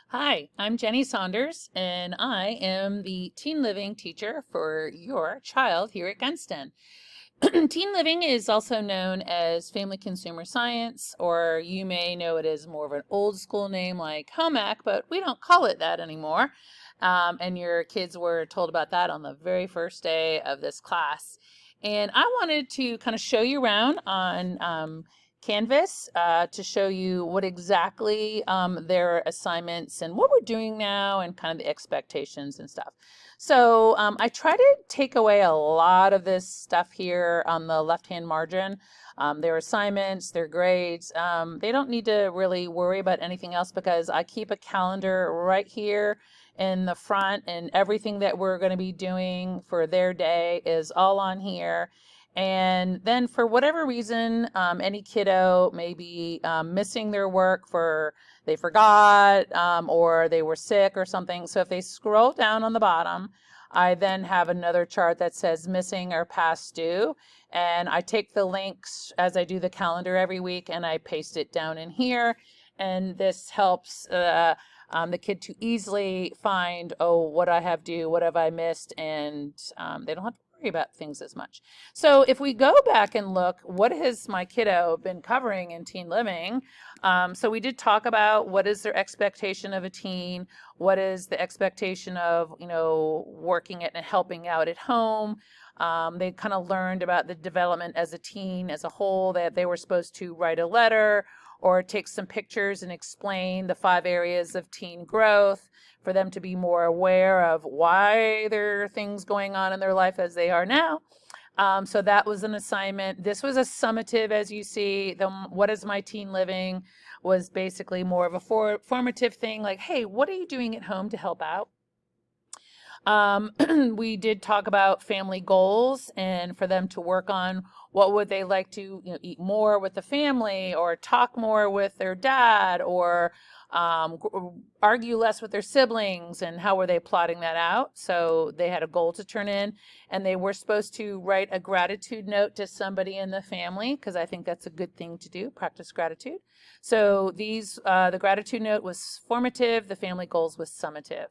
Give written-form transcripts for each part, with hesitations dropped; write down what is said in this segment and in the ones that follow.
Hi, I'm Jenny Saunders, and I am the Teen Living teacher for your child here at Gunston. Teen Living is also known as Family Consumer Science, or you may know it as more of an old school name like home ec, but we don't call it that anymore. And your kids were told about that on the very first day of this class. And I wanted to kind of show you around on Canvas to show you what exactly their assignments and what we're doing now and kind of the expectations and stuff. So I try to take away a lot of this stuff here on the left-hand margin. Their assignments, their grades. They don't need to really worry about anything else because I keep a calendar right here in the front, and everything that we're going to be doing for their day is all on here. And then for whatever reason, any kiddo may be missing their work for they forgot or they were sick or something. So if they scroll down on the bottom, I then have another chart that says missing or past due. And I take the links as I do the calendar every week and I paste it down in here. And this helps the kid to easily find, oh, what I have due, what have I missed, and they don't have to worry about things as much. So if we go back and look, what has my kiddo been covering in Teen Living? So we did talk about what is their expectation of a teen, what is the expectation of, working it and helping out at home. They kind of learned about the development as a teen as a whole, that they were supposed to write a letter or take some pictures and explain the 5 areas of teen growth for them to be more aware of why there are things going on in their life as they are now. So that was an assignment. This was a summative, as you see. The What is my teen living was basically more of a formative thing, like, hey, what are you doing at home to help out? We did talk about family goals and for them to work on what would they like to eat more with the family or talk more with their dad or argue less with their siblings, and how were they plotting that out. So they had a goal to turn in, and they were supposed to write a gratitude note to somebody in the family, because I think that's a good thing to do, practice gratitude. So the gratitude note was formative, the family goals was summative.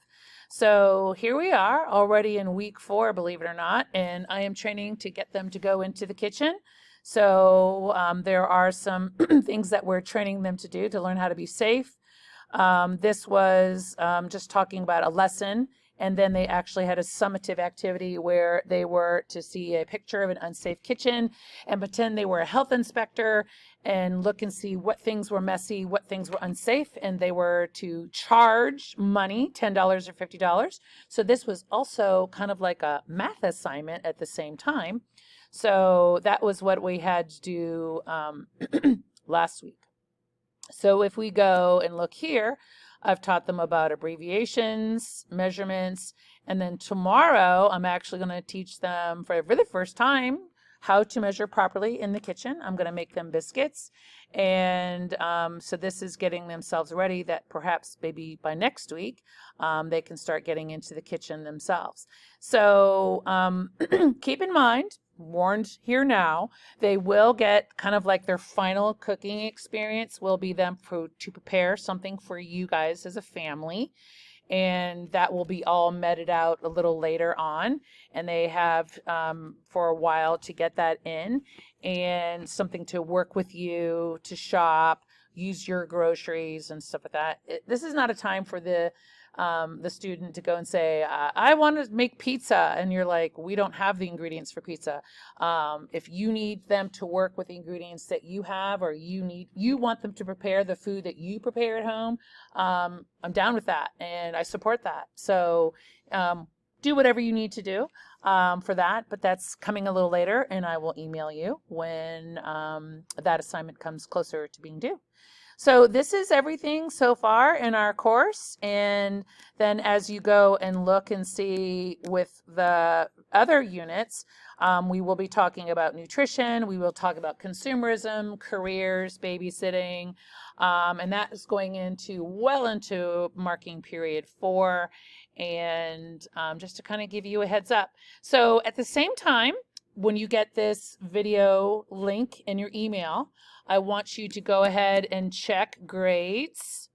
So here we are already in week 4, believe it or not, and I am training to get them to go into the kitchen. So there are some things that we're training them to do to learn how to be safe. This was just talking about a lesson, and then they actually had a summative activity where they were to see a picture of an unsafe kitchen and pretend they were a health inspector and look and see what things were messy, what things were unsafe, and they were to charge money, $10 or $50. So this was also kind of like a math assignment at the same time. So that was what we had to do last week. So if we go and look here, I've taught them about abbreviations, measurements, and then tomorrow I'm actually going to teach them for the first time how to measure properly in the kitchen. I'm going to make them biscuits. And so this is getting themselves ready that perhaps maybe by next week they can start getting into the kitchen themselves. So keep in mind, warned here now, they will get kind of like their final cooking experience will be them to prepare something for you guys as a family. And that will be all meted out a little later on. And they have for a while to get that in, and something to work with you, to shop, use your groceries and stuff like that. This is not a time for the student to go and say, I want to make pizza. And you're like, we don't have the ingredients for pizza. If you need them to work with the ingredients that you have, or you want them to prepare the food that you prepare at home, I'm down with that and I support that. So do whatever you need to do for that, but that's coming a little later, and I will email you when that assignment comes closer to being due. So this is everything so far in our course, and then as you go and look and see with the other units, we will be talking about nutrition, we will talk about consumerism, careers, babysitting, and that is going well into marking period 4, and just to kind of give you a heads up. So at the same time, when you get this video link in your email, I want you to go ahead and check grades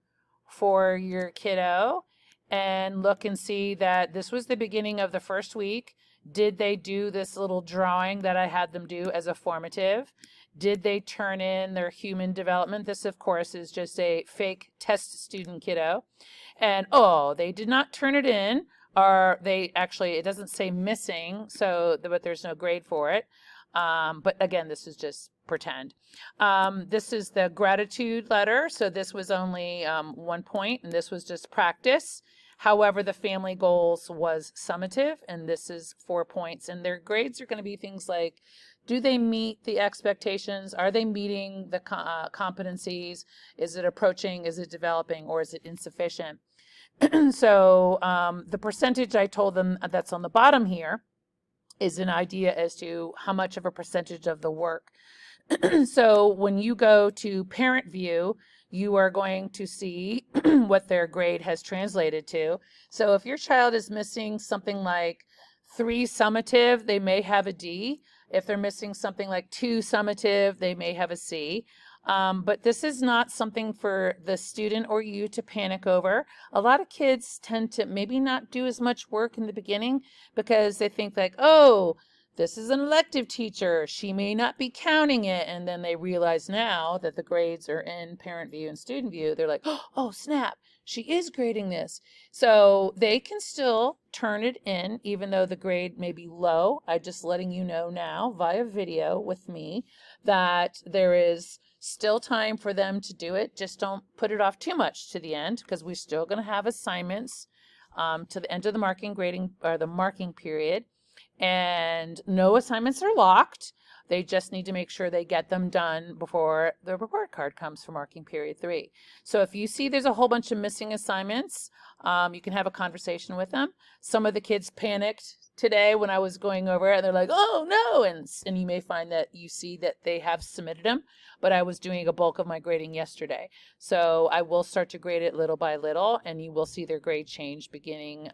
for your kiddo and look and see that this was the beginning of the first week. Did they do this little drawing that I had them do as a formative? Did they turn in their human development? This, of course, is just a fake test student kiddo. And, oh, they did not turn it in, or they actually, it doesn't say missing, so, but there's no grade for it. But again, this is just pretend. This is the gratitude letter. So this was only 1 point, and this was just practice. However, the family goals was summative, and this is 4 points. And their grades are going to be things like, do they meet the expectations? Are they meeting the competencies? Is it approaching? Is it developing? Or is it insufficient? So the percentage I told them that's on the bottom here is an idea as to how much of a percentage of the work. So when you go to parent view, you are going to see what their grade has translated to. So if your child is missing something like 3 summative, they may have a D. If they're missing something like 2 summative, they may have a C. But this is not something for the student or you to panic over. A lot of kids tend to maybe not do as much work in the beginning because they think like, oh, this is an elective teacher. She may not be counting it. And then they realize now that the grades are in parent view and student view. They're like, oh, snap. She is grading this. So they can still turn it in, even though the grade may be low. I'm just letting you know now via video with me that there is still time for them to do it. Just don't put it off too much to the end, because we're still going to have assignments to the end of the marking grading or the marking period. And no assignments are locked. They just need to make sure they get them done before the report card comes for marking period 3. So if you see there's a whole bunch of missing assignments, you can have a conversation with them. Some of the kids panicked today when I was going over it, and they're like, oh no, and you may find that you see that they have submitted them, but I was doing a bulk of my grading yesterday. So I will start to grade it little by little, and you will see their grade change beginning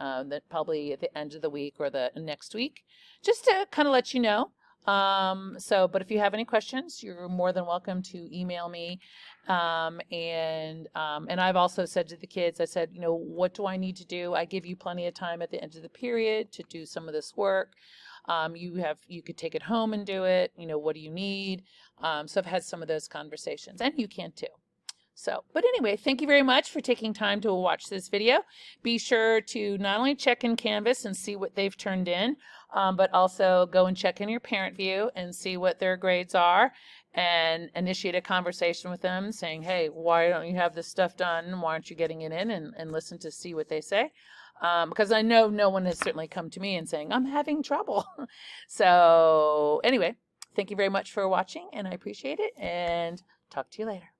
probably at the end of the week or the next week, just to kind of let you know. But if you have any questions, you're more than welcome to email me. And I've also said to the kids, I said, what do I need to do? I give you plenty of time at the end of the period to do some of this work. You could take it home and do it. What do you need? So I've had some of those conversations, and you can too. So, but anyway, thank you very much for taking time to watch this video. Be sure to not only check in Canvas and see what they've turned in, but also go and check in your parent view and see what their grades are, and initiate a conversation with them saying, hey, why don't you have this stuff done? Why aren't you getting it in? And listen to see what they say. Because I know no one has certainly come to me and saying, I'm having trouble. So anyway, thank you very much for watching, and I appreciate it, and talk to you later.